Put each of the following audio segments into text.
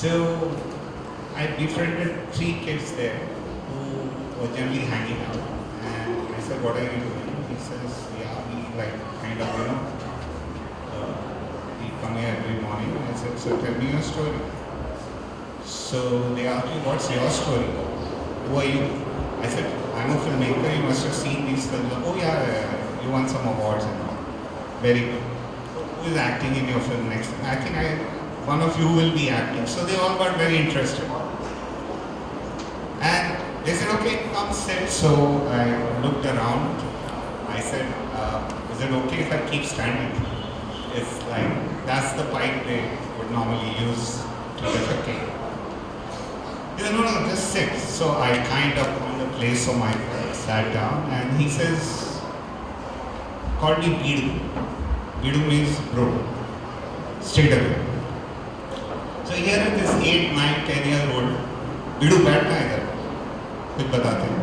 So I befriended 3 kids there who were generally hanging out, and I said, "What are you doing?" He says, "Yeah, we like kind of we come here every morning." And I said, "So tell me your story." So they asked me, "What's your story? Who are you?" I said, "I'm a filmmaker. You must have seen these films." "Oh yeah, you won some awards and all." "Very good. Who is acting in your film next time?" "I think one of you will be acting." So they all got very interested. And they said, "Okay, come sit." So I looked around. I said, "Is it okay if I keep standing?" It's like, that's the pipe they would normally use to defecate. He said, "No, just sit." So I kind of found a place for my sat down, and he says, called me Bidu. Bidu means bro. Straight away. So here is this 8, 9, 10-year-old, Bidu बैठना है इधर, कुछ बताते हैं.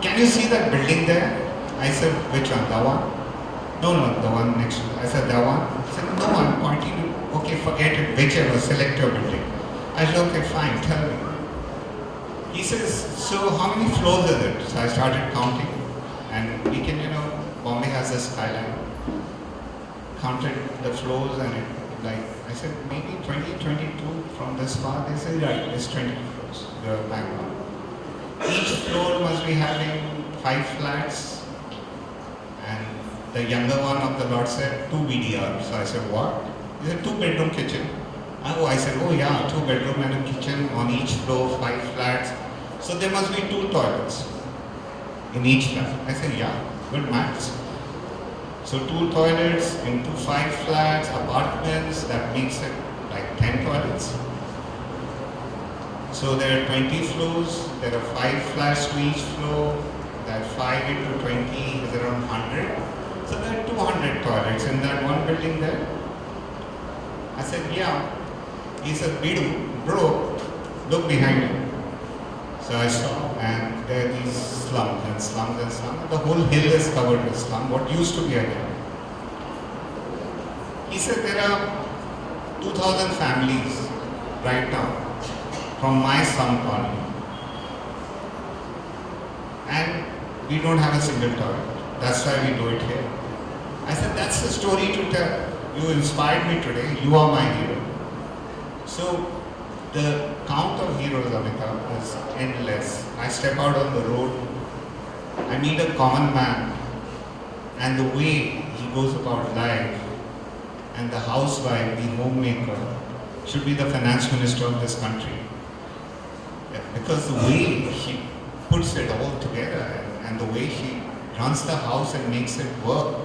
"Can you see that building there?" I said, "Which one? That one?" "No, the one next to it." I said, "That one?" He said, "No, I'm pointing to." "Okay, forget it, whichever, select your building." I said, "Okay, fine, tell me." He says, "So how many floors is it?" So I started counting, and we can, Bombay has a skyline. Counted the floors, and I said, "Maybe 20, 22 from this far." They said, "Right, it's 22 floors. The background. Each floor must be having 5 flats." And the younger one of the lot said, "2 BDR." So I said, "What?" He said, "2-bedroom kitchen." I said, "Oh yeah, 2-bedroom and a kitchen on each floor, 5 flats. So there must be 2 toilets in each flat." I said, "Yeah, good maths." So 2 toilets into 5 flats, apartments, that makes it like 10 toilets. So there are 20 floors, there are 5 flats to each floor, that 5 into 20 is around 100. So there are 200 toilets in that one building there. I said, "Yeah." He said, "Bidu, bro, look behind you." So I saw, and there are these slums and slums and slums. The whole hill is covered with slum, what used to be a hill. He said, "There are 2,000 families right now from my slum colony. And we don't have a single toilet. That's why we do it here." I said, "That's the story to tell. You inspired me today. You are my hero." So the count of heroes, Amitabh, is endless. I step out on the road, I meet a common man, and the way he goes about life, and the housewife, the homemaker, should be the finance minister of this country. Because the way she puts it all together, and the way she runs the house and makes it work,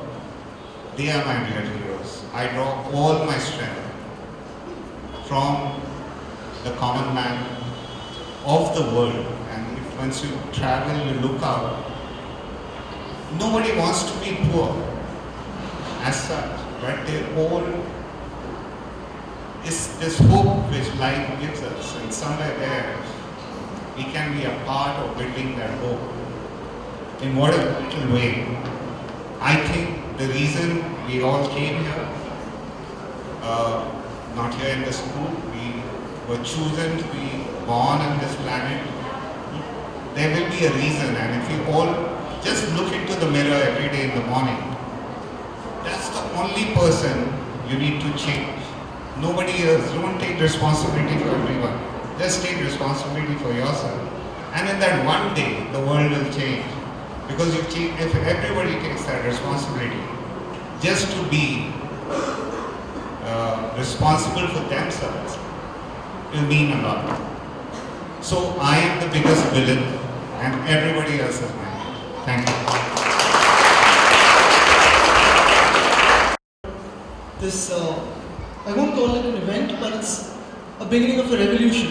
they are my real heroes. I draw all my strength from the common man of the world. And if once you travel, you look out, nobody wants to be poor as such, but they all is this hope which life gives us, and somewhere there we can be a part of building that hope in whatever little way. I think the reason we all came here, not here in the school, we were chosen to be born on this planet. There will be a reason, and if we all just look into the mirror every day in the morning, that's the only person you need to change. Nobody else. Don't take responsibility for everyone. Just take responsibility for yourself. And in that one day, the world will change. Because if everybody takes that responsibility, just to be responsible for themselves, will mean a lot. So I am the biggest villain, and everybody else is my hero. Thank you. This, I won't call it an event, but it's a beginning of a revolution.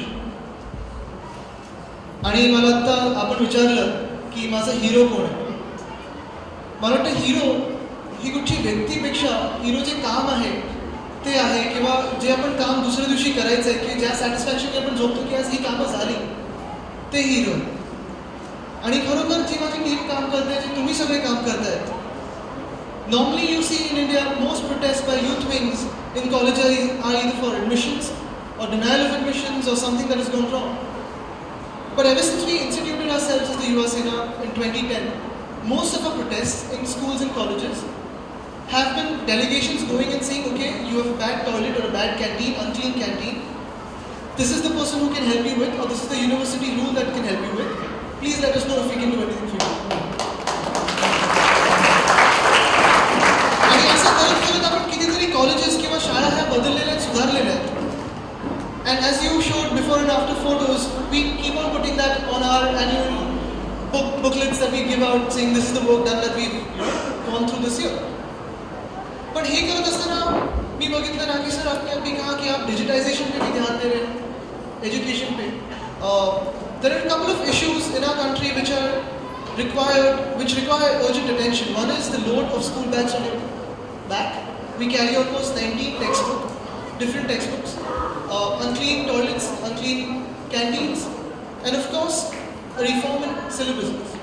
आणि मला आता आपण विचारलं की माझा हिरो कोण आहे. मला वाटतं हिरो ही कुठची व्यक्तीपेक्षा हिरो जे काम आहे ते आहे, किंवा जे आपण काम दुसऱ्या दिवशी करायचं आहे, की ज्या सॅटिस्फॅक्शन आपण झोपतो की आज ही कामं झाली, ते हिरो. आणि खरोखर जी माझी टीम काम करते, जे तुम्ही सगळे काम करतायत. Normally you see in India most protests by youth wings in colleges are either for admissions or denial of admissions or something that has gone wrong. But ever since we instituted ourselves as the Yuva Sena in 2010, most of our protests in schools and colleges have been delegations going and saying, okay, you have a bad toilet or a bad canteen, unclean canteen. This is the person who can help you with, or this is the university rule that can help you with. Please let us know if we can do anything for you. आणि असं करत करत आपण कितीतरी colleges किंवा शाळा ह्या बदललेल्या आहेत, सुधारलेल्या आहेत. And as you showed before and after photos, we keep on putting that on our annual booklets that we give out, saying this is the work done that we've gone through this year. But हे करत असताना मी बघितलं Rakesh sir आपने अभी कहा कि आप digitisation पे भी ध्यान दे रहे हैं, एजुकेशन पे. There are a couple of issues in our country which require urgent attention. One is the load of school bags on your back. We carry almost 19 textbooks, different textbooks, unclean toilets, unclean canteens, and of course, a reform in syllabuses.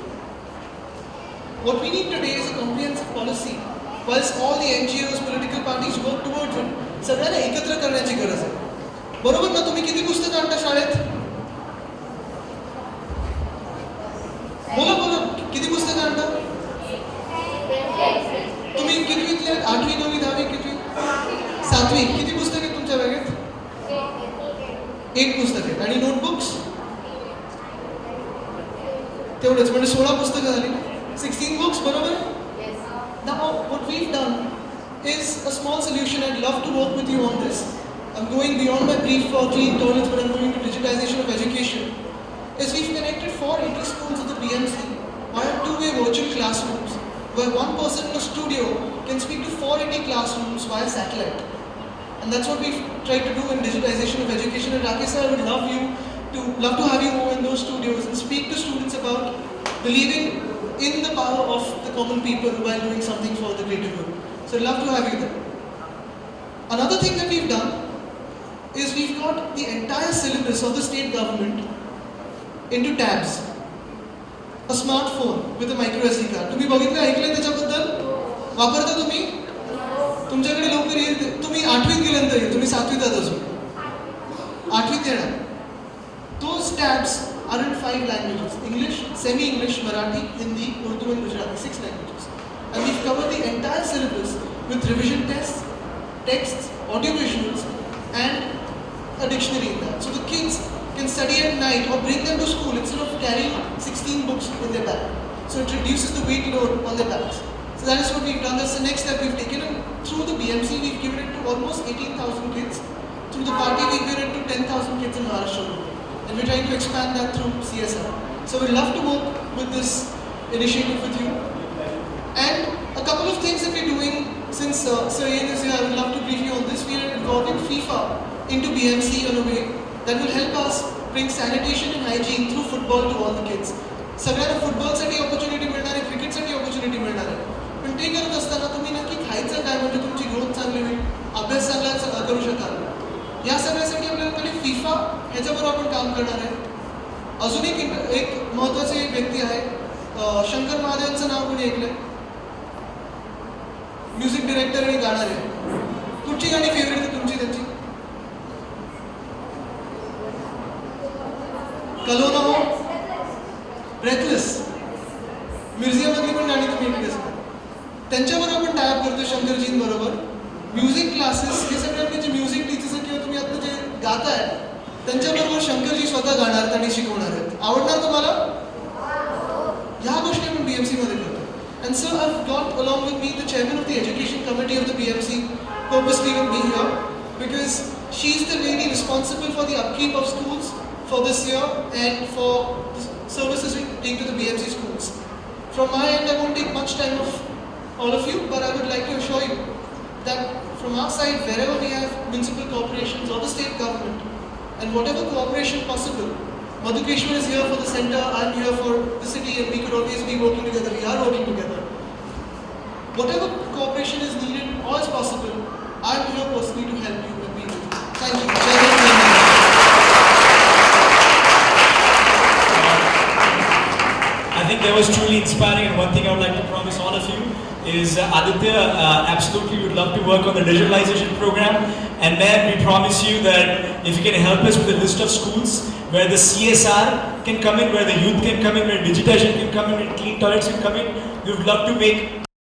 What we need today is a comprehensive policy. Whilst all the NGOs, political parties work towards it, सगळ्यांना एकत्र करण्याची गरज आहे. बरोबर ना? तुम्ही किती पुस्तकं आणता शाळेत? बोला बोला, किती पुस्तकं आणता? तुम्ही कितवीतले? 8वी, 9वी, 10वी, कितवी? 7वी. किती पुस्तकं आहेत तुमच्या बॅगेत? 1 पुस्तक आहेत. आणि नोटबुक्स? तेवढंच, म्हणजे 16 पुस्तकं झाली. 16 बुक्स, बरोबर? Now, what we've done is a small solution. I'd love to work with you on this. I'm going beyond my brief for clean toilets, but I'm going to digitization of education. Is we've connected 480 schools with the BMC via two-way virtual classrooms, where one person in a studio can speak to 480 classrooms via satellite. And that's what we've tried to do in digitization of education. And Rakeysh, I would love to have you over in those studios and speak to students about believing in the power of the common people while doing something for the greater good. So I'd love to have you there. Another thing that we've done is we've got the entire syllabus of the state government into tabs. A smartphone with a micro SD card. तुम्ही बघितलं, ऐकलं त्याच्याबद्दल? वापरता तुम्ही? तुमच्याकडे लवकर येईल. तुम्ही 8वीत गेल्यानंतर येईल, तुम्ही 7वीत आहात अजून. 8वीत येणार. Those tabs are in 5 languages: English, semi-English, Marathi, Hindi, Urdu and Gujarati, 6 languages. And we've covered the entire syllabus with revision tests, texts, audiovisuals and a dictionary in that. So the kids can study at night or bring them to school instead of carrying 16 books in their bag. So it reduces the weight load on their bags. So that is what we've done. That's the next step we've taken. And through the BMC, we've given it to almost 18,000 kids. Through the party, we've given it to 10,000 kids in Maharashtra. And we're trying to expand that through CSR. So we'd love to work with this initiative with you. And a couple of things that we're doing since Sir Ian is here, I would love to brief you on this. We are involving FIFA into BMC in a way that will help us bring sanitation and hygiene through football to all the kids. सगळ्यांना फुटबॉलसाठी opportunity मिळणार आहे, क्रिकेटसाठी opportunity मिळणार आहे. पण ते करत असताना तुम्ही नक्की खायचं काय म्हणजे तुमची ग्रोथ चांगली होईल, अभ्यास चांगला करू शकाल. या सगळ्यासाठी आपल्याला पहिले फिफा ह्याच्याबरोबर आपण काम करणार आहे. अजून एक महत्त्वाची व्यक्ती आहे, शंकर महादेवांचं नाव कोणी ऐकलंय? म्युझिक डिरेक्टर आणि गाणार आहे. कुठची गाणी फेवरेट आहे तुमची त्यांची? कलोना हो, ब्रेथलेस, म्युझियममधली पण गाणी तुम्ही ऐकली असतात. त्यांच्याबरोबर आपण टायअप करतो शंकरजींबरोबर. म्युझिक क्लासेस हे सगळे आपले जे म्युझिक टीचर्स किंवा तुम्ही आता जे गाताय त्यांच्याबरोबर शंकरजी स्वतः गाणार आणि शिकवणार आहेत. आवडणार तुम्हाला? ह्या गोष्टी आपण BMC मध्ये करतो. And so I've got along with me the chairman of the education committee of the BMC, purposely will be here because she's the lady responsible for the upkeep of schools for this year and for the services we take to the BMC schools. From my end, I won't take much time of all of you, but I would like to assure you that from our side, wherever we have municipal corporations or the state government, and whatever cooperation possible, Madhukeshwar is here for the center, I'm here for the city, and we could always be working together. We are working together. Whatever cooperation is needed or is possible, I'm here personally to help you and be with you. Thank you. I think that was truly inspiring, and one thing I would like to promise all of you is Aditya absolutely would love to work on the digitalization program, and then we promise you that if you can help us with a list of schools where the CSR can come in, where the youth can come in, where digitization can come in, where clean toilets can come in, we would love to make